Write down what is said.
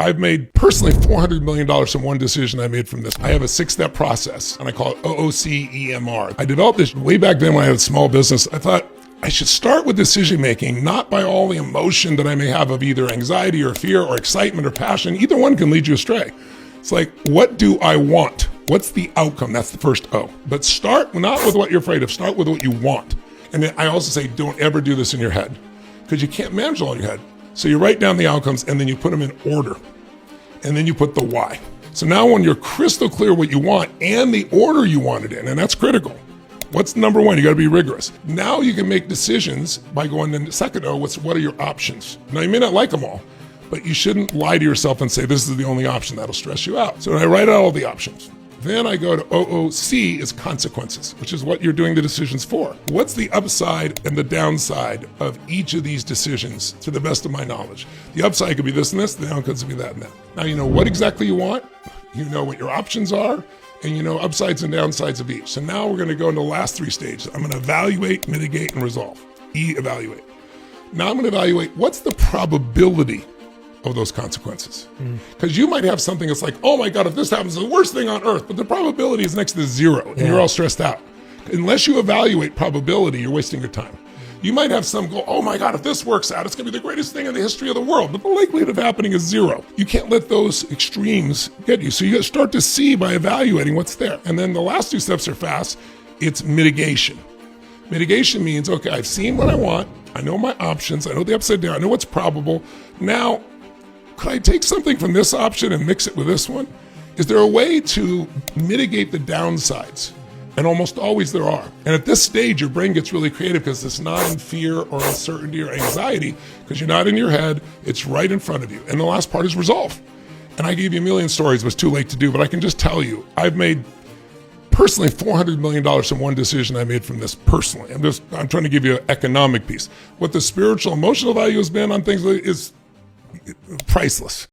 I've made personally $400 million from one decision I made from this. I have a 6-step process and I call it OOCEMR. I developed this way back then when I had a small business. I thought I should start with decision making, not by all the emotion that I may have of either anxiety or fear or excitement or passion. Either one can lead you astray. It's like, what do I want? What's the outcome? That's the first O. But start not with what you're afraid of, start with what you want. And then I also say, don't ever do this in your head because you can't manage all in your head. So you write down the outcomes and then you put them in order. And then you put the why. So now when you're crystal clear what you want and the order you want it in, and that's critical. What's number one? You got to be rigorous. Now you can make decisions by going into second O, what are your options? Now you may not like them all, but you shouldn't lie to yourself and say this is the only option. That'll stress you out. So I write out all the options. Then I go to OOC is consequences, which is what you're doing the decisions for. What's the upside and the downside of each of these decisions to the best of my knowledge? The upside could be this and this, the downside could be that and that. Now you know what exactly you want, you know what your options are, and you know upsides and downsides of each. So now we're gonna go into the last 3 stages. I'm gonna evaluate, mitigate, and resolve. Evaluate. Now I'm gonna evaluate what's the probability of those consequences. Because you might have something that's like, oh my God, if this happens, it's the worst thing on earth, but the probability is next to 0 and you're all stressed out. Unless you evaluate probability, you're wasting your time. You might have some go, oh my God, if this works out, it's gonna be the greatest thing in the history of the world, but the likelihood of happening is 0. You can't let those extremes get you. So you start to see by evaluating what's there. And then the last 2 steps are fast. It's mitigation. Mitigation means, okay, I've seen what I want. I know my options. I know the upside down. I know what's probable. Now, could I take something from this option and mix it with this one? Is there a way to mitigate the downsides? And almost always there are. And at this stage, your brain gets really creative because it's not in fear or uncertainty or anxiety because you're not in your head, it's right in front of you. And the last part is resolve. And I gave you a million stories, it was too late to do, but I can just tell you, I've made personally $400 million from one decision I made from this personally. I'm trying to give you an economic piece. What the spiritual, emotional value has been on things is priceless.